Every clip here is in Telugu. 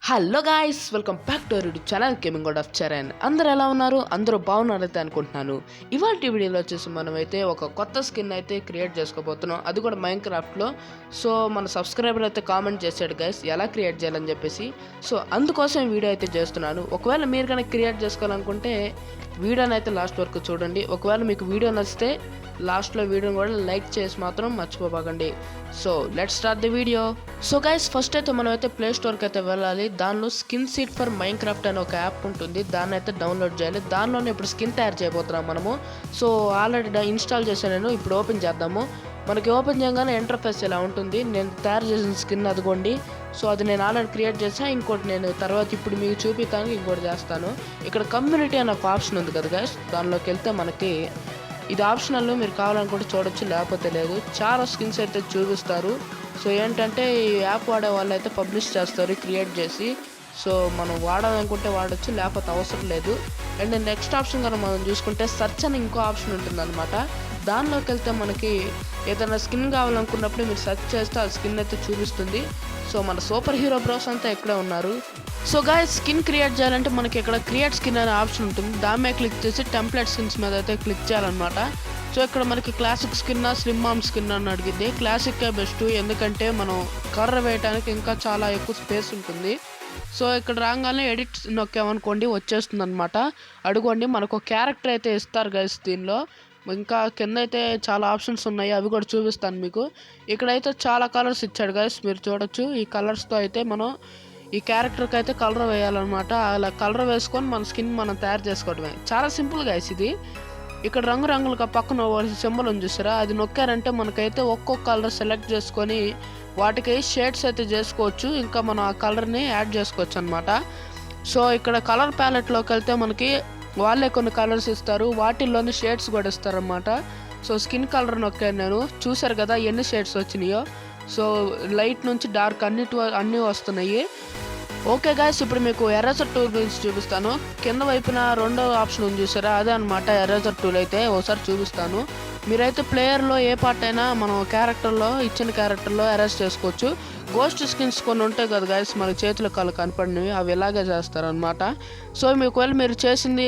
Hello guys, welcome back to our YouTube channel gaming god of Charan. అందరూ ఎలా ఉన్నారు? అందరూ బాగున్నారైతే అనుకుంటున్నాను. ఇవాళ వీడియోలో వచ్చేసి మనమైతే ఒక కొత్త స్కిన్ అయితే క్రియేట్ చేసుకోబోతున్నాం, అది కూడా మైన్క్రాఫ్ట్లో. సో మన సబ్స్క్రైబర్ అయితే కామెంట్ చేశాడు గైస్ ఎలా క్రియేట్ చేయాలని చెప్పేసి. సో అందుకోసం వీడియో అయితే చేస్తున్నాను. ఒకవేళ మీరు కనుక క్రియేట్ చేసుకోవాలనుకుంటే వీడియోని అయితే లాస్ట్ వరకు చూడండి. ఒకవేళ మీకు వీడియో నచ్చితే లాస్ట్లో వీడియోని కూడా లైక్ చేసి మాత్రం మర్చిపోకండి. So let's start the video. So guys, first అయితే మనం అయితే ప్లే స్టోర్కి అయితే వెళ్ళాలి. దానిలో స్కిన్ సీట్ ఫర్ మైన్క్రాఫ్ట్ అనే ఒక యాప్ ఉంటుంది, దాన్ని అయితే డౌన్లోడ్ చేయాలి. దానిలోనే ఇప్పుడు స్కిన్ తయారు చేయబోతున్నాం మనము. సో ఆల్రెడీ ఇన్స్టాల్ చేశాను నేను. ఇప్పుడు ఓపెన్ చేద్దాము. మనకి ఓపెన్ చేయగానే ఇంటర్ఫేస్ ఇలా ఉంటుంది. నేను తయారు చేసిన స్కిన్ అదిగోండి. సో అది నేను ఆల్రెడీ క్రియేట్ చేసాను. ఇంకోటి నేను తర్వాత ఇప్పుడు మీకు చూపిస్తాను, ఇంకోటి చేస్తాను. ఇక్కడ కమ్యూనిటీ అనే ఒక ఆప్షన్ ఉంది కదా గైస్, దానిలోకి వెళ్తే మనకి ఇది ఆప్షనల్, మీరు కావాలనుకుంటే చూడొచ్చు, లేకపోతే లేదు. చాలా స్కిన్స్ అయితే చూపిస్తారు. సో ఏంటంటే ఈ యాప్ వాడే వాళ్ళు అయితే పబ్లిష్ చేస్తారు క్రియేట్ చేసి. సో మనం వాడాలనుకుంటే వాడచ్చు, లేకపోతే అవసరం లేదు. అండ్ నెక్స్ట్ ఆప్షన్ కనుక మనం చూసుకుంటే సెర్చ్ అని ఇంకో ఆప్షన్ ఉంటుందన్నమాట. దానిలోకి వెళ్తే మనకి ఏదైనా స్కిన్ కావాలనుకున్నప్పుడు మీరు సెర్చ్ చేస్తే ఆ స్కిన్ అయితే చూపిస్తుంది. సో మన సూపర్ హీరో బ్రోస్ అంతా ఇక్కడే ఉన్నారు. సో గాయ్స్, స్కిన్ క్రియేట్ చేయాలంటే మనకి ఇక్కడ క్రియేట్ స్కిన్ అనే ఆప్షన్ ఉంటుంది. దాని మీద క్లిక్ చేసి టెంప్లెట్ స్కిన్స్ మీద అయితే క్లిక్ చేయాలన్నమాట. సో ఇక్కడ మనకి classic skin, slim arm skin అని అడిగింది. క్లాసిక్కే బెస్ట్, ఎందుకంటే మనం కర్ర వేయడానికి ఇంకా చాలా ఎక్కువ స్పేస్ ఉంటుంది. సో ఇక్కడ రాగానే ఎడిట్ నొక్కామనుకోండి వచ్చేస్తుంది అనమాట. అడుగోండి, మనకు ఒక క్యారెక్టర్ అయితే ఇస్తారు గైస్ దీనిలో. ఇంకా కింద అయితే చాలా ఆప్షన్స్ ఉన్నాయి, అవి కూడా చూపిస్తాను మీకు. ఇక్కడైతే చాలా కలర్స్ ఇచ్చాడు గైస్, మీరు చూడొచ్చు. ఈ కలర్స్తో అయితే మనం ఈ క్యారెక్టర్కి అయితే కలర్ వేయాలన్నమాట. అలా కలర్ వేసుకొని మన స్కిన్ మనం తయారు చేసుకోవడమే. చాలా సింపుల్ గైస్ ఇది. ఇక్కడ రంగురంగులుగా పక్కన సింబల్ ఉంది చూసారా, అది నొక్కారంటే మనకైతే ఒక్కొక్క కలర్ సెలెక్ట్ చేసుకొని వాటికి షేడ్స్ అయితే చేసుకోవచ్చు. ఇంకా మనం ఆ కలర్ని యాడ్ చేసుకోవచ్చు అనమాట. సో ఇక్కడ కలర్ ప్యాలెట్లోకి వెళ్తే మనకి వాళ్ళే కొన్ని కలర్స్ ఇస్తారు, వాటిల్లోని షేడ్స్ కూడా ఇస్తారన్నమాట. సో స్కిన్ కలర్ నొక్కాను నేను, చూసారు కదా ఎన్ని షేడ్స్ వచ్చినాయో. సో లైట్ నుంచి డార్క్ అన్నీ వస్తున్నాయి. ఓకే గాయ్స్, ఇప్పుడు మీకు ఎరేజర్ టూల్ గురించి చూపిస్తాను. కింద వైపున రెండో ఆప్షన్ ఉంది చూసారా, అదే అనమాట ఎరేజర్ టూల్. అయితే ఒకసారి చూపిస్తాను. మీరైతే ప్లేయర్లో ఏ పార్ట్ అయినా మనం క్యారెక్టర్లో ఇచ్చిన క్యారెక్టర్లో ఎరేజ్ చేసుకోవచ్చు. గోస్ట్ స్కిన్స్ కొన్ని ఉంటాయి కదా గాయస్, మన చేతుల కాళ్ళు కనపడినవి, అవి ఇలాగే చేస్తారనమాట. సో ఒకవేళ మీరు చేసింది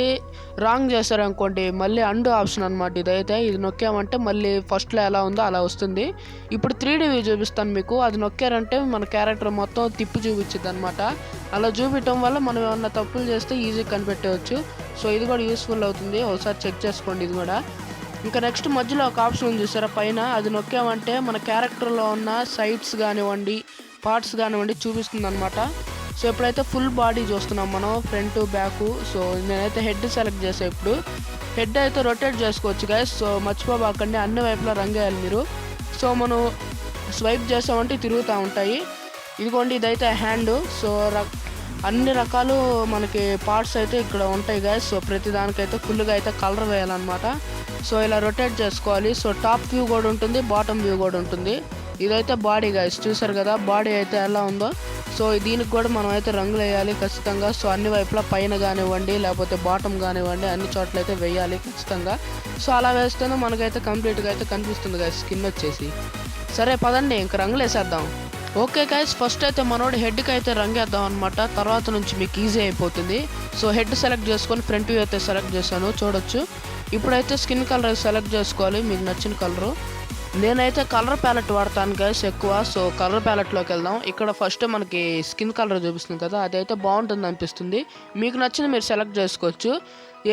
రాంగ్ చేశారనుకోండి, మళ్ళీ అండు ఆప్షన్ అనమాట ఇదైతే. ఇది నొక్కామంటే మళ్ళీ ఫస్ట్లో ఎలా ఉందో అలా వస్తుంది. ఇప్పుడు 3D వ్యూ చూపిస్తాను మీకు. అది నొక్కారంటే మన క్యారెక్టర్ మొత్తం తిప్పి చూపించింది అనమాట. అలా చూపించడం వల్ల మనం ఏమన్నా తప్పులు చేస్తే ఈజీగా కనిపెట్టవచ్చు. సో ఇది కూడా యూస్ఫుల్ అవుతుంది, ఒకసారి చెక్ చేసుకోండి ఇది కూడా. ఇంకా నెక్స్ట్ మధ్యలో ఒక ఆప్షన్ ఉంది చూసారా పైన, అది నొక్కామంటే మన క్యారెక్టర్లో ఉన్న సైడ్స్ కానివ్వండి, పార్ట్స్ కానివ్వండి చూపిస్తుంది అనమాట. సో ఇప్పుడైతే ఫుల్ బాడీ చూస్తున్నాం మనం, ఫ్రంట్ బ్యాక్. సో నేనైతే హెడ్ సెలెక్ట్ చేసే, ఇప్పుడు హెడ్ అయితే రొటేట్ చేసుకోవచ్చు గైస్. సో మర్చిపోబాకండి, అన్ని వైపులా రంగేయాలి మీరు. సో మనం స్వైప్ చేసామంటే తిరుగుతూ ఉంటాయి. ఇదిగోండి, ఇదైతే హ్యాండ్. సో అన్ని రకాలు మనకి పార్ట్స్ అయితే ఇక్కడ ఉంటాయి గైస్. సో ప్రతి దానికైతే ఫుల్గా అయితే కలర్ వేయాలన్నమాట. సో ఇలా రొటేట్ చేసుకోవాలి. సో టాప్ వ్యూ కూడా ఉంటుంది, బాటమ్ వ్యూ కూడా ఉంటుంది. ఇదైతే బాడీ గైస్, చూసారు కదా బాడీ అయితే ఎలా ఉందో. సో దీనికి కూడా మనం అయితే రంగులు వేయాలి ఖచ్చితంగా. సో అన్ని వైపులా పైన కానివ్వండి, లేకపోతే బాటమ్ కానివ్వండి, అన్ని చోట్ల అయితే వేయాలి ఖచ్చితంగా. సో అలా వేస్తేనే మనకైతే కంప్లీట్గా అయితే కనిపిస్తుంది గైస్ స్కిన్ వచ్చేసి. సరే పదండి, ఇంక రంగులు వేసేద్దాం. ఓకే గైస్, ఫస్ట్ అయితే మనోడు హెడ్కి అయితే రంగేద్దాం అనమాట. తర్వాత నుంచి మీకు ఈజీ అయిపోతుంది. సో హెడ్ సెలెక్ట్ చేసుకొని ఫ్రంట్ వ్యూ అయితే సెలెక్ట్ చేశాను, చూడొచ్చు. ఇప్పుడైతే స్కిన్ కలర్ సెలెక్ట్ చేసుకోవాలి, మీకు నచ్చిన కలరు. నేనైతే కలర్ ప్యాలెట్ వాడతాను గైస్ ఎక్కువ. సో కలర్ ప్యాలెట్లోకి వెళ్దాం. ఇక్కడ ఫస్ట్ మనకి స్కిన్ కలర్ చూపిస్తుంది కదా, అదైతే బాగుంటుంది అనిపిస్తుంది. మీకు నచ్చిన మీరు సెలెక్ట్ చేసుకోవచ్చు.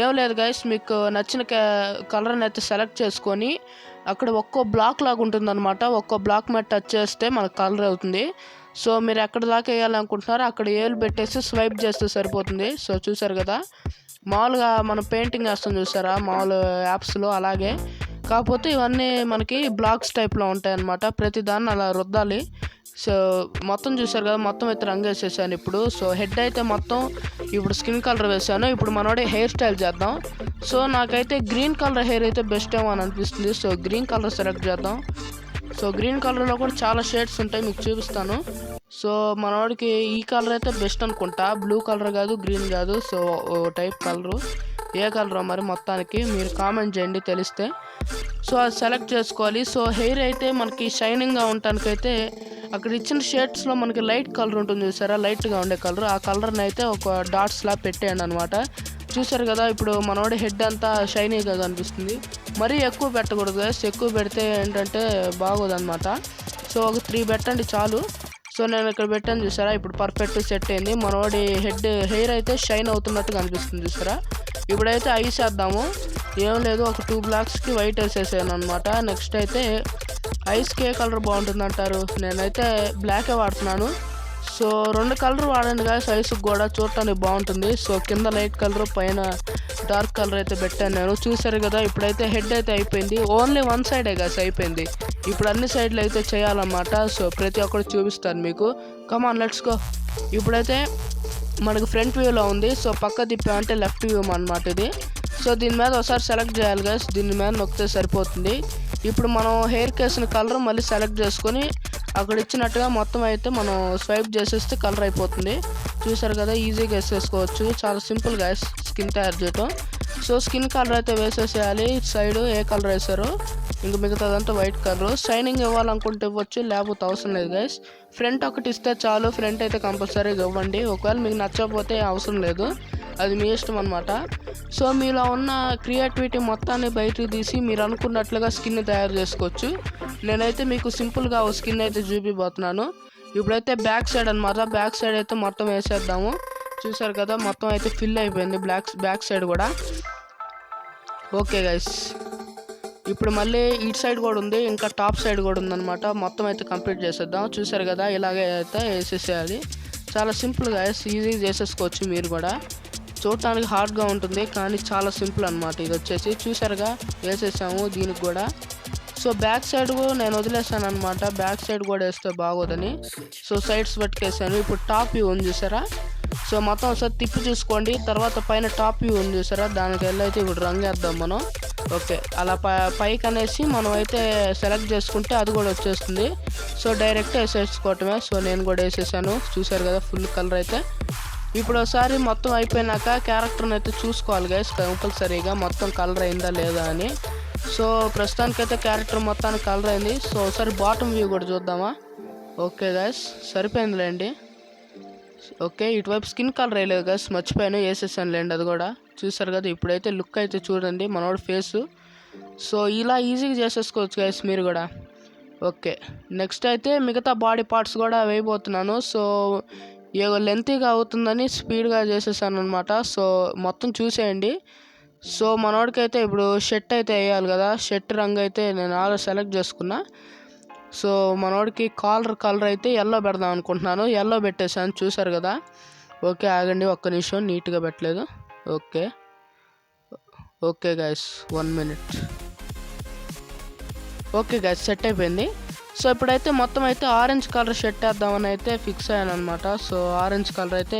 ఏం లేదు గైస్, మీకు నచ్చిన కలర్ని అయితే సెలెక్ట్ చేసుకొని అక్కడ ఒక్కో బ్లాక్ లాగా ఉంటుంది అనమాట. ఒక్కో బ్లాక్ మీద టచ్ చేస్తే మనకు కలర్ అవుతుంది. సో మీరు ఎక్కడ దాకా వేయాలనుకుంటున్నారో అక్కడ ఏలు పెట్టేసి స్వైప్ చేస్తే సరిపోతుంది. సో చూసారు కదా, మామూలుగా మనం పెయింటింగ్ వేస్తాం చూసారా మామూలు యాప్స్లో, అలాగే. కాకపోతే ఇవన్నీ మనకి బ్లాక్స్ టైప్లో ఉంటాయి అన్నమాట. ప్రతి దాన్ని అలా రుద్దాలి. సో మొత్తం చూసారు కదా, మొత్తం అయితే రంగు వేసేసాను ఇప్పుడు. సో హెడ్ అయితే మొత్తం ఇప్పుడు స్కిన్ కలర్ వేసాను. ఇప్పుడు మనోడే హెయిర్ స్టైల్ చేద్దాం. సో నాకైతే గ్రీన్ కలర్ హెయిర్ అయితే బెస్ట్ ఏమో అని అనిపిస్తుంది. సో గ్రీన్ కలర్ సెలెక్ట్ చేద్దాం. సో గ్రీన్ కలర్లో కూడా చాలా షేడ్స్ ఉంటాయి, మీకు చూపిస్తాను. సో మనోడికి ఈ కలర్ అయితే బెస్ట్ అనుకుంటా, బ్లూ కలర్ కాదు, గ్రీన్ కాదు. సో టైప్ కలరు ఏ కలరో మరి మొత్తానికి మీరు కామెంట్ చేయండి తెలిస్తే. సో అది సెలెక్ట్ చేసుకోవాలి. సో హెయిర్ అయితే మనకి షైనింగ్గా ఉండటానికైతే అక్కడ ఇచ్చిన షేడ్స్లో మనకి లైట్ కలర్ ఉంటుంది చూసారా, లైట్గా ఉండే కలర్, ఆ కలర్ని అయితే ఒక డాట్స్లా పెట్టేయండి అనమాట. చూసారు కదా, ఇప్పుడు మనోడి హెడ్ అంతా షైనీగా కనిపిస్తుంది. మరీ ఎక్కువ పెట్టకూడదు గైస్, ఎక్కువ పెడితే ఏంటంటే బాగోదన్నమాట. సో ఒక 3 పెట్టండి చాలు. సో నేను ఇక్కడ పెట్టాను చూసారా, ఇప్పుడు పర్ఫెక్ట్ సెట్ అయింది. మనోడి హెయిర్ అయితే షైన్ అవుతున్నట్టు కనిపిస్తుంది చూసారా. ఇప్పుడైతే ఐస్ వేద్దాము. ఏం లేదు, ఒక 2 బ్లాక్స్కి వైట్ వేసేసాను అనమాట. నెక్స్ట్ అయితే ఐస్కి ఏ కలర్ బాగుంటుంది అంటారు, నేనైతే బ్లాకే వాడుతున్నాను. సో 2 కలర్ వాడండి గాయస్, ఐస్కి కూడా చూడటానికి బాగుంటుంది. సో కింద లైట్ కలర్, పైన డార్క్ కలర్ అయితే పెట్టాను నేను. చూసారు కదా, ఇప్పుడైతే హెడ్ అయితే అయిపోయింది. ఓన్లీ 1 సైడే గాయస్ అయిపోయింది. ఇప్పుడు అన్ని సైడ్లు అయితే చేయాలన్నమాట. సో ప్రతి ఒక్కటి చూపిస్తాను మీకు. Come on let's go. ఇప్పుడైతే మనకు ఫ్రంట్ వ్యూలో ఉంది. సో పక్క తిప్పామంటే లెఫ్ట్ వ్యూ అనమాట ఇది. సో దీని మీద ఒకసారి సెలెక్ట్ చేయాలి గైస్, దీని మీద నొక్కితే సరిపోతుంది. ఇప్పుడు మనం హెయిర్ కేసిన కలర్ మళ్ళీ సెలెక్ట్ చేసుకొని అక్కడ ఇచ్చినట్టుగా మొత్తం అయితే మనం స్వైప్ చేసేస్తే కలర్ అయిపోతుంది. చూసారు కదా, ఈజీగా వేసేసుకోవచ్చు. చాలా సింపుల్ గైస్ స్కిన్ తయారు చేయటం. సో స్కిన్ కలర్ అయితే వేసేసేయాలి. సైడ్ ఏ కలర్ వేసారో ఇంక మిగతాదంతా వైట్ కలర్. షైనింగ్ ఇవ్వాలనుకుంటే ఇవ్వచ్చు, లేకపోతే అవసరం లేదు గైస్. ఫ్రంట్ ఒకటి ఇస్తే చాలు, ఫ్రంట్ అయితే కంపల్సరీగా ఇవ్వండి. ఒకవేళ మీకు నచ్చకపోతే అవసరం లేదు, అది మీ ఇష్టం అనమాట. సో మీలో ఉన్న క్రియేటివిటీ మొత్తాన్ని బయటకు తీసి మీరు అనుకున్నట్లుగా స్కిన్ తయారు చేసుకోవచ్చు. నేనైతే మీకు సింపుల్గా ఒక స్కిన్ అయితే చూపిపోతున్నాను. ఇప్పుడైతే బ్యాక్ సైడ్ అనమాట, బ్యాక్ సైడ్ అయితే మొత్తం వేసేద్దాము. చూసారు కదా, మొత్తం అయితే ఫిల్ అయిపోయింది బ్యాక్ సైడ్ కూడా. ఓకే గైస్, ఇప్పుడు మళ్ళీ ఇటు సైడ్ కూడా ఉంది, ఇంకా టాప్ సైడ్ కూడా ఉందన్నమాట. మొత్తం అయితే కంప్లీట్ చేసేద్దాం. చూసారు కదా, ఇలాగే అయితే వేసేసేయాలి. చాలా సింపుల్ గైస్, ఈజీ చేసేసుకోవచ్చు మీరు కూడా. చూడటానికి హార్డ్గా ఉంటుంది కానీ చాలా సింపుల్ అనమాట. ఇది వచ్చేసి చూసారుగా వేసేసాము దీనికి కూడా. సో బ్యాక్ సైడ్ నేను వదిలేసాను అనమాట, బ్యాక్ సైడ్ కూడా వేస్తే బాగోదని. So sides పట్టుకేసాను. ఇప్పుడు టాప్ వ్యూ ఉంది చూసారా, సో మొత్తం ఒకసారి తిప్పి చూసుకోండి. తర్వాత పైన టాప్ వ్యూ ఉంది చూసారా, దానికి వెళ్ళైతే ఇప్పుడు రంగు వేద్దాం మనం. ఓకే, అలా పైకి అనేసి మనం అయితే సెలెక్ట్ చేసుకుంటే అది కూడా వచ్చేస్తుంది. So direct వేసేసుకోవటమే. సో నేను కూడా వేసేసాను. చూసారు కదా ఫుల్ కలర్ అయితే. ఇప్పుడు ఒకసారి మొత్తం అయిపోయినాక క్యారెక్టర్ని అయితే చూసుకోవాలి గైస్ కంపల్సరీగా, మొత్తం కలర్ అయిందా లేదా అని. సో ప్రస్తుతానికైతే క్యారెక్టర్ మొత్తానికి కలర్ అయింది. సో ఒకసారి బాటమ్ వ్యూ కూడా చూద్దామా. ఓకే గైస్, సరిపోయిందిలేండి. ఓకే, ఇటువైపు స్కిన్ కలర్ వేయలేదు గైస్, మర్చిపోయాను, వేసేసాను లేండి అది కూడా. చూసారు కదా, ఇప్పుడైతే లుక్ అయితే చూడండి మనోడి ఫేసు. సో ఇలా ఈజీగా చేసేసుకోవచ్చు గైస్ మీరు కూడా. ఓకే, నెక్స్ట్ అయితే మిగతా బాడీ పార్ట్స్ కూడా వేయబోతున్నాను. సో ఏదో లెంతీగా అవుతుందని స్పీడ్గా చేసేసాను అనమాట. సో మొత్తం చూసేయండి. సో మనోడికైతే ఇప్పుడు షర్ట్ అయితే వేయాలి కదా, షర్ట్ రంగు అయితే నేను ఆల్రెడీ సెలెక్ట్ చేసుకున్నా. సో మనోడికి కలర్ అయితే ఎల్లో పెడదాం అనుకుంటున్నాను. ఎల్లో పెట్టేసాను, చూసారు కదా. ఓకే ఆగండి ఒక్క నిమిషం, నీట్గా పెట్టలేదు. Okay guys, 1 minute. Okay guys, set అయిపోయింది. సో ఇప్పుడైతే మొత్తం అయితే ఆరెంజ్ కలర్ షర్ట్ వేద్దామని అయితే ఫిక్స్ అయ్యాను అనమాట. సో ఆరెంజ్ కలర్ అయితే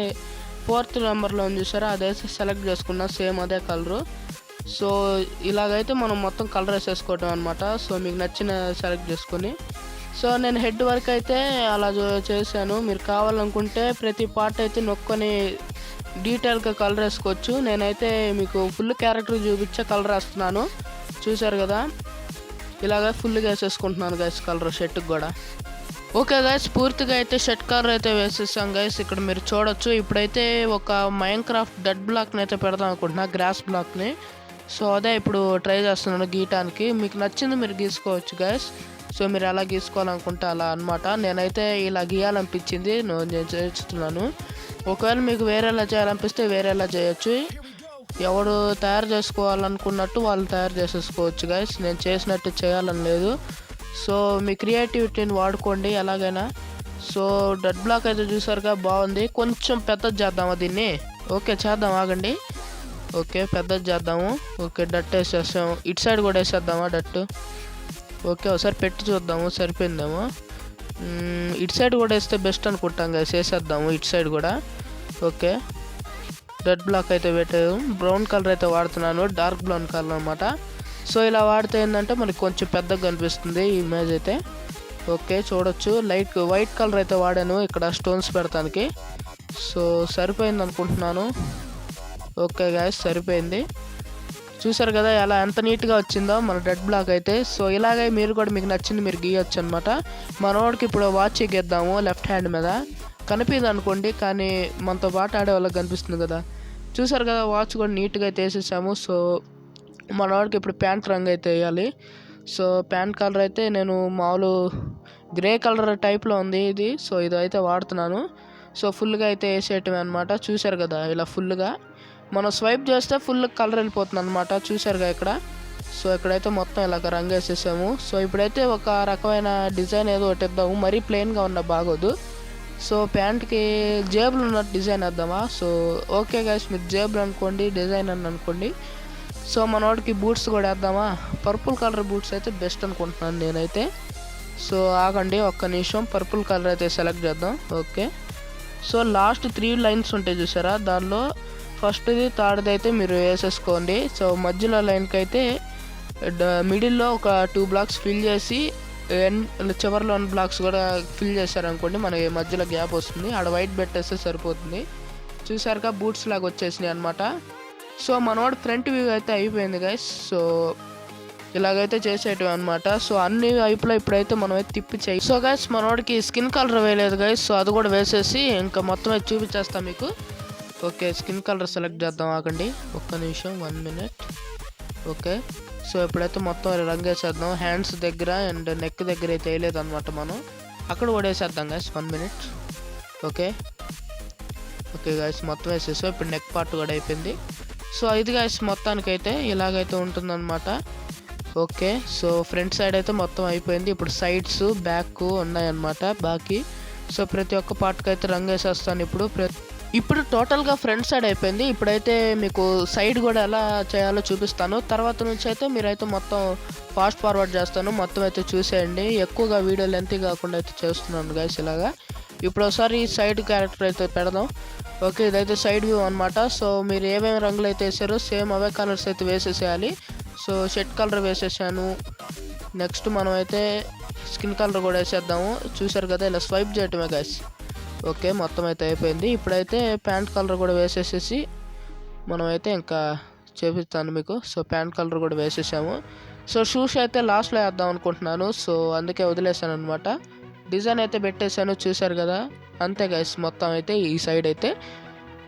4th నెంబర్లో ఉంది చూసారా, అదైతే సెలెక్ట్ చేసుకున్నా, సేమ్ అదే కలరు. సో ఇలాగైతే మనం మొత్తం కలర్ వేసేసుకోవటం అనమాట. సో మీకు నచ్చిన సెలెక్ట్ చేసుకొని. సో నేను హెడ్ వరకు అయితే అలా చేశాను. మీరు కావాలనుకుంటే ప్రతి పార్ట్ అయితే నొక్కొని డీటెయిల్గా కలర్ వేసుకోవచ్చు. నేనైతే మీకు ఫుల్ క్యారెక్టర్ చూపించే కలర్ వేస్తున్నాను. చూసారు కదా, ఇలాగ ఫుల్గా వేసేసుకుంటున్నాను గైస్ కలర్ షర్ట్కి కూడా. ఓకే గైస్, పూర్తిగా అయితే షర్ట్ కలర్ అయితే వేసేసాం గైస్. ఇక్కడ మీరు చూడొచ్చు. ఇప్పుడైతే ఒక మైన్క్రాఫ్ట్ డెడ్ బ్లాక్ని అయితే పెడదాం అనుకుంటున్నా, గ్రాస్ బ్లాక్ని. సో అదే ఇప్పుడు ట్రై చేస్తున్నాను గీయటానికి. మీకు నచ్చింది మీరు గీసుకోవచ్చు గైస్. సో మీరు ఎలా గీసుకోవాలనుకుంటే అలా అనమాట. నేనైతే ఇలా గీయాలనిపించింది, నేను చేస్తున్నాను. ఒకవేళ మీకు వేరేలా చేయాలనిపిస్తే వేరేలా చేయొచ్చు. ఎవడు తయారు చేసుకోవాలనుకున్నట్టు వాళ్ళు తయారు చేసేసుకోవచ్చు గైస్. నేను చేసినట్టు చేయాలని లేదు. సో మీ క్రియేటివిటీని వాడుకోండి ఎలాగైనా. సో డెడ్ బ్లాక్ అయితే చూసారుగా, బాగుంది. కొంచెం పెద్దది చేద్దామా దీన్ని. ఓకే చేద్దాం, ఆగండి. ఓకే పెద్దది చేద్దాము. ఓకే డట్ వేసేస్తాం. ఇటు సైడ్ కూడా వేసేద్దామా డట్టు. ఓకే ఒకసారి పెట్టి చూద్దాము సరిపోయిందేమో. ఇటు సైడ్ కూడా వేస్తే బెస్ట్ అనుకుంటాం గైస్, వేసేద్దాము ఇటు సైడ్ కూడా. ఓకే డెడ్ బ్లాక్ అయితే పెట్టాను. బ్రౌన్ కలర్ అయితే వాడుతున్నాను, డార్క్ బ్రౌన్ కలర్ అనమాట. సో ఇలా వాడితే ఏంటంటే మనకి కొంచెం పెద్దగా కనిపిస్తుంది ఈ ఇమేజ్ అయితే. ఓకే చూడొచ్చు, లైట్ వైట్ కలర్ అయితే వాడాను ఇక్కడ స్టోన్స్ పెడతానికి. సో సరిపోయింది అనుకుంటున్నాను. ఓకే గాయస్ సరిపోయింది. చూసారు కదా ఎలా ఎంత నీట్గా వచ్చిందో మన రెడ్ బ్లాక్ అయితే. సో ఇలాగే మీరు కూడా మీకు నచ్చింది మీరు గీయొచ్చు అనమాట. మనోడికి ఇప్పుడు వాచ్ గీద్దాము లెఫ్ట్ హ్యాండ్ మీద. కనిపించదు అనుకోండి, కానీ మనతో పాటు ఆడే వాళ్ళకి కనిపిస్తుంది కదా. చూసారు కదా వాచ్ కూడా నీట్గా అయితే వేసేసాము. సో మనోడికి ఇప్పుడు ప్యాంట్ రంగు అయితే వేయాలి. సో ప్యాంట్ కలర్ అయితే నేను మామూలు గ్రే కలర్ టైప్లో ఉంది ఇది. సో ఇదైతే వాడుతున్నాను. సో ఫుల్గా అయితే వేసేయటమే అనమాట. చూసారు కదా ఇలా ఫుల్గా మనం స్వైప్ చేస్తే ఫుల్ కలర్ వెళ్ళిపోతుంది అనమాట. చూసారుగా ఇక్కడ. సో ఇక్కడైతే మొత్తం ఇలాగ రంగు వేసేసాము. సో ఇప్పుడైతే ఒక రకమైన డిజైన్ ఏదో ఒకటి ఇద్దాము, మరీ ప్లెయిన్గా ఉన్న బాగోదు. సో ప్యాంట్కి జేబులు ఉన్న డిజైన్ వేద్దామా. సో ఓకే గైస్, మీరు జేబులు అనుకోండి, డిజైన్ అని అనుకోండి. సో మనోడికి బూట్స్ కూడా వేద్దామా. పర్పుల్ కలర్ బూట్స్ అయితే బెస్ట్ అనుకుంటున్నాను నేనైతే. సో ఆగండి ఒక్క నిమిషం, పర్పుల్ కలర్ అయితే సెలెక్ట్ చేద్దాం. ఓకే. సో లాస్ట్ 3 లైన్స్ ఉంటాయి చూసారా, దానిలో ఫస్ట్ది థర్డ్ది అయితే మీరు వేసేసుకోండి. సో మధ్యలో లైన్కి అయితే మిడిల్లో ఒక 2 బ్లాక్స్ ఫిల్ చేసి చివరిలో 1 బ్లాక్స్ కూడా ఫిల్ చేశారనుకోండి, మనకి మధ్యలో గ్యాప్ వస్తుంది. ఆడ వైట్ పెట్టేస్తే సరిపోతుంది. చూసారుగా బూట్స్ లాగా వచ్చేసినాయి అనమాట. సో మనోడు ఫ్రంట్ వ్యూ అయితే అయిపోయింది గైస్. సో ఇలాగైతే చేసేటివి అనమాట. సో అన్ని వైపులో ఇప్పుడైతే మనం అయితే తిప్పి చేయి. సో గైస్ మనోడికి స్కిన్ కలర్ వేయలేదు గైస్. సో అది కూడా వేసేసి ఇంకా మొత్తం అయితే చూపించేస్తాం మీకు. ఓకే, స్కిన్ కలర్ సెలెక్ట్ చేద్దాం, ఆగండి ఒక్క నిమిషం, 1 మినిట్. ఓకే. సో ఇప్పుడైతే మొత్తం రంగు వేసేద్దాం. హ్యాండ్స్ దగ్గర అండ్ నెక్ దగ్గర అయితే వేయలేదు అనమాట మనం, అక్కడ ఓడేసేద్దాం guys. 1 minute. Okay okay guys మొత్తం వేసేసాం. ఇప్పుడు నెక్ పార్ట్ కూడా అయిపోయింది. సో ఇది గైస్ మొత్తానికైతే ఇలాగైతే ఉంటుందన్నమాట. ఓకే. సో ఫ్రంట్ సైడ్ అయితే మొత్తం అయిపోయింది. ఇప్పుడు సైడ్స్ బ్యాక్ ఉన్నాయన్నమాట బాకీ. సో ప్రతి ఒక్క పార్ట్కి అయితే రంగు వేసేస్తాను ఇప్పుడు టోటల్గా ఫ్రంట్ సైడ్ అయిపోయింది. ఇప్పుడైతే మీకు సైడ్ కూడా ఎలా చేయాలో చూపిస్తాను. తర్వాత నుంచి అయితే మీరైతే మొత్తం ఫాస్ట్ ఫార్వర్డ్ చేస్తాను, మొత్తం అయితే చూసేయండి. ఎక్కువగా వీడియో లెంత్ కాకుండా అయితే చేస్తున్నాను గైస్ ఇలాగా. ఇప్పుడు ఒకసారి సైడ్ క్యారెక్టర్ అయితే పెడదాం. ఓకే, ఇదైతే సైడ్ వ్యూ అనమాట. సో మీరు ఏమేమి రంగులు అయితే వేసారో సేమ్ అవే కలర్స్ అయితే వేసేసేయాలి. సో షర్ట్ కలర్ వేసేసాను. నెక్స్ట్ మనం అయితే స్కిన్ కలర్ కూడా వేసేద్దాము. చూసారు కదా ఇలా స్వైప్ చేయటమే గైస్. ఓకే మొత్తం అయితే అయిపోయింది. ఇప్పుడైతే ప్యాంట్ కలర్ కూడా వేసేసేసి మనమైతే ఇంకా చేపిస్తాను మీకు. సో ప్యాంట్ కలర్ కూడా వేసేసాము. సో షూస్ అయితే లాస్ట్లో వేద్దాం అనుకుంటున్నాను. సో అందుకే వదిలేసాను అనమాట. డిజైన్ అయితే పెట్టేశాను, చూసారు కదా. అంతే గైస్ మొత్తం అయితే ఈ సైడ్ అయితే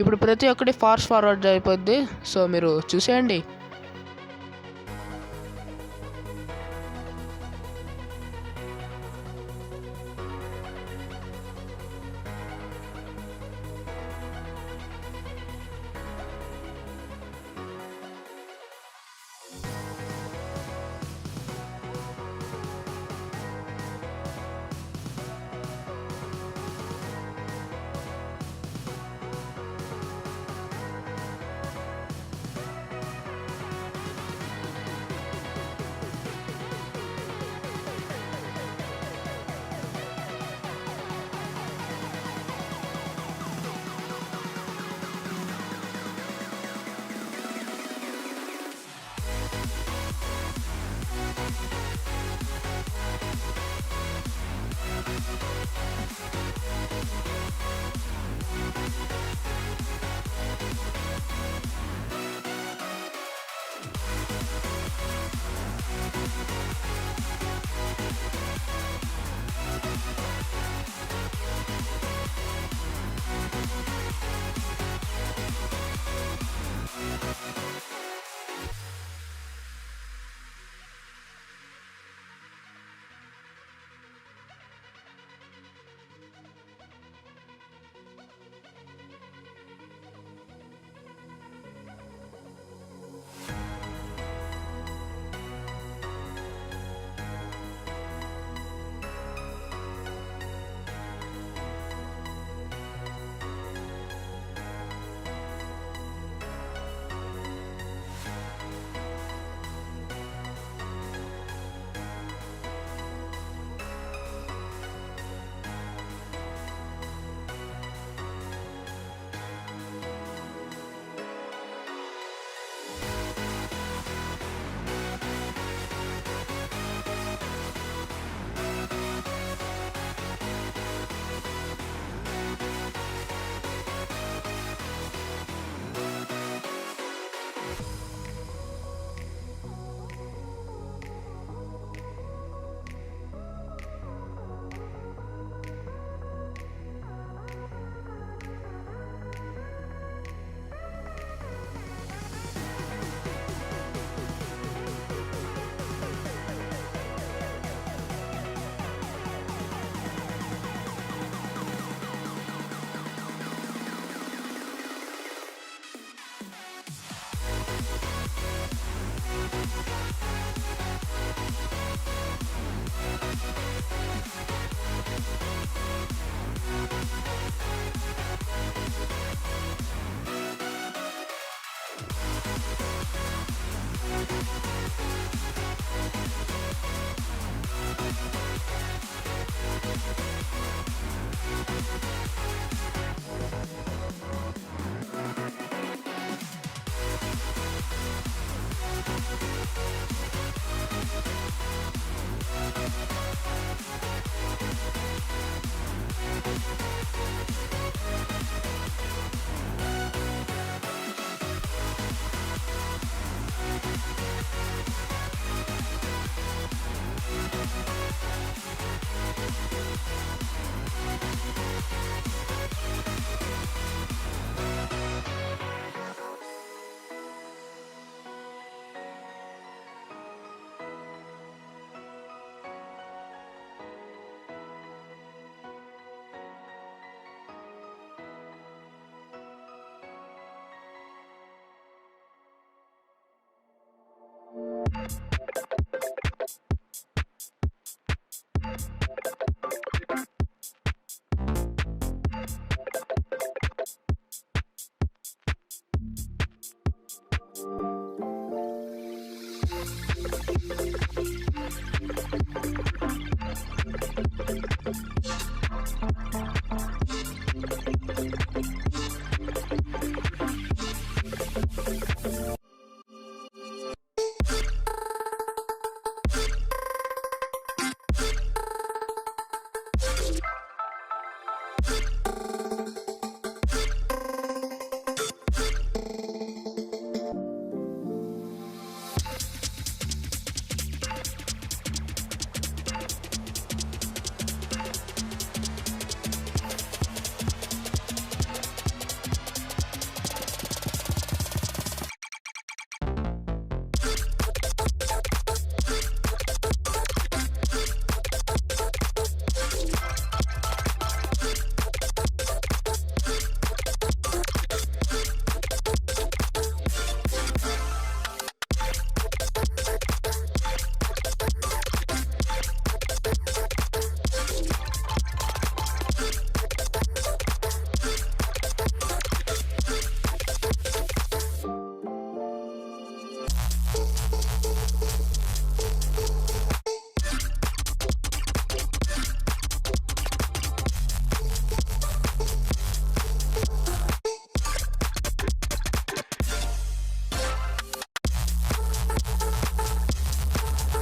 ఇప్పుడు ప్రతి ఒక్కటి ఫాస్ట్ ఫార్వర్డ్ అయిపోద్ది. సో మీరు చూసేయండి.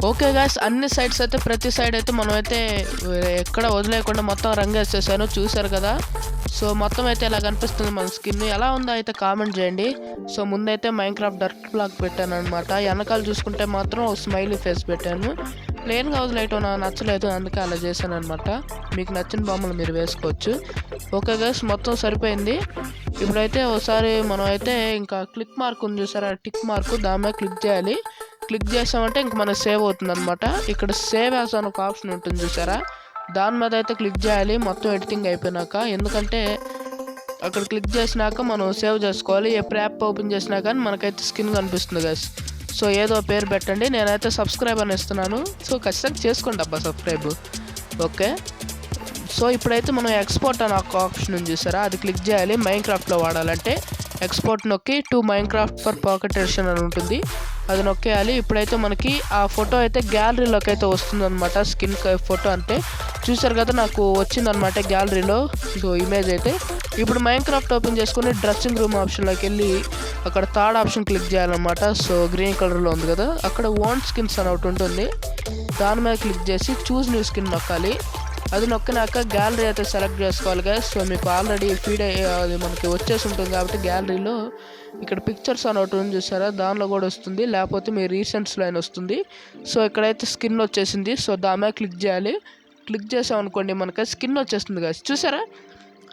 ఓకే గాయ్స్, అన్ని సైడ్స్ అయితే ప్రతి సైడ్ అయితే మనమైతే ఎక్కడ వదిలేయకుండా మొత్తం రంగు వేసేసాను, చూసారు కదా. సో మొత్తం అయితే ఇలా కనిపిస్తుంది మన స్కిన్. ఎలా ఉందో అయితే కామెంట్ చేయండి. సో ముందైతే మైన్క్రాఫ్ట్ డర్క్ బ్లాక్ పెట్టాను అనమాట. వెనకాల చూసుకుంటే మాత్రం స్మైలీ ఫేస్ పెట్టాను. ప్లెయిన్గా వదిలేయటం నాకు నచ్చలేదు, అందుకే అలా చేశాను అనమాట. మీకు నచ్చిన బొమ్మలు మీరు వేసుకోవచ్చు. ఓకే గాయ్స్, మొత్తం సరిపోయింది. ఇప్పుడైతే ఒకసారి మనం అయితే ఇంకా క్లిక్ మార్క్ ఉంది చూసారా, టిక్ మార్క్, దాని మీద క్లిక్ చేయాలి. క్లిక్ చేసామంటే ఇంక మనకు సేవ్ అవుతుంది అనమాట. ఇక్కడ సేవ్ యాజ్ అని ఒక ఆప్షన్ ఉంటుంది చూసారా, దాని మీద అయితే క్లిక్ చేయాలి మొత్తం ఎడిటింగ్ అయిపోయినాక. ఎందుకంటే అక్కడ క్లిక్ చేసినాక మనం సేవ్ చేసుకోవాలి. ఎప్పుడు యాప్ ఓపెన్ చేసినా కానీ మనకైతే స్కిన్ కనిపిస్తుంది గైస్. సో ఏదో పేరు పెట్టండి, నేనైతే సబ్స్క్రైబ్ అని ఇస్తున్నాను. సో ఖచ్చితంగా చేసుకోండి అబ్బా సబ్స్క్రైబ్. ఓకే, సో ఇప్పుడైతే మనం ఎక్స్పోర్ట్ అని ఒక ఆప్షన్ ఉంది చూసారా, అది క్లిక్ చేయాలి. మైన్క్రాఫ్ట్లో వాడాలంటే ఎక్స్పోర్ట్ నొక్కి to Minecraft for pocket edition అని ఉంటుంది, అది నొక్కేయాలి. ఇప్పుడైతే మనకి ఆ ఫోటో అయితే గ్యాలరీలోకి అయితే వస్తుందన్నమాట. స్కిన్ ఫోటో అంటే చూసారు కదా, నాకు వచ్చిందనమాట గ్యాలరీలో. సో ఇమేజ్ అయితే ఇప్పుడు మైన్క్రాఫ్ట్ ఓపెన్ చేసుకుని డ్రెస్సింగ్ రూమ్ ఆప్షన్లోకి వెళ్ళి అక్కడ థర్డ్ ఆప్షన్ క్లిక్ చేయాలన్నమాట. సో గ్రీన్ కలర్లో ఉంది కదా, అక్కడ ఓన్ స్కిన్స్ అని ఒకటి ఉంటుంది, దాని మీద క్లిక్ చేసి చూస్ న్యూ స్కిన్ నొక్కాలి. అది నొక్కినాక గ్యాలరీ అయితే సెలెక్ట్ చేసుకోవాలి కదా. సో మీకు ఆల్రెడీ ఫీడ్ అది మనకి వచ్చేసి ఉంటుంది కాబట్టి గ్యాలరీలో ఇక్కడ పిక్చర్స్ అని ఒకటి ఉంది చూసారా, దానిలో కూడా వస్తుంది, లేకపోతే మీ రీసెంట్స్లో అయినా వస్తుంది. సో ఇక్కడైతే స్కిన్ వచ్చేసింది. సో దాని మీద క్లిక్ చేయాలి. క్లిక్ చేసామనుకోండి మనకి స్కిన్ వచ్చేస్తుంది కదా, చూసారా.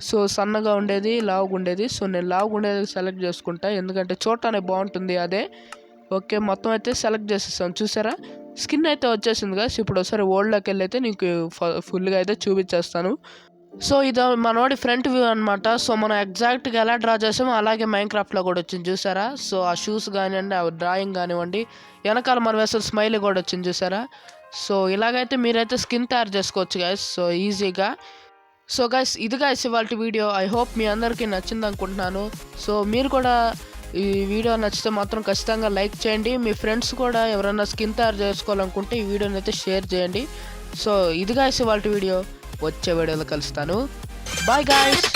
సో సన్నగా ఉండేది, లావుగా ఉండేది. సో నేను లావుగా ఉండేది సెలెక్ట్ చేసుకుంటా, ఎందుకంటే చూడటానికి బాగుంటుంది అదే. ఓకే, మొత్తం అయితే సెలెక్ట్ చేసేసాం, చూసారా స్కిన్ అయితే వచ్చేసింది కదా. ఇప్పుడు ఒకసారి ఓల్డ్లోకి వెళ్ళి అయితే నీకు ఫుల్గా అయితే చూపించేస్తాను. సో ఇది మనోడి ఫ్రంట్ వ్యూ అనమాట. సో మనం ఎగ్జాక్ట్గా ఎలా డ్రా చేసామో అలాగే మైన్క్రాఫ్ట్లో కూడా వచ్చింది చూసారా. సో ఆ షూస్ కానివ్వండి, ఆ డ్రాయింగ్ కానివ్వండి, వెనకాల మనం వేసిన స్మైల్ కూడా వచ్చింది చూసారా. సో ఇలాగైతే మీరైతే స్కిన్ తయారు చేసుకోవచ్చు గైస్, సో ఈజీగా. సో గైస్, ఇది గైస్ ఇవాళ వీడియో. ఐ హోప్ మీ అందరికీ నచ్చింది అనుకుంటున్నాను. సో మీరు కూడా ఈ వీడియో నచ్చితే మాత్రం ఖచ్చితంగా లైక్ చేయండి. మీ ఫ్రెండ్స్ కూడా ఎవరైనా స్కిన్ తయారు చేసుకోవాలనుకుంటే ఈ వీడియోని అయితే షేర్ చేయండి. సో ఇది గైస్ ఇవాళ వీడియో. వచ్చే వీడియోలో కలుస్తాను. Bye guys.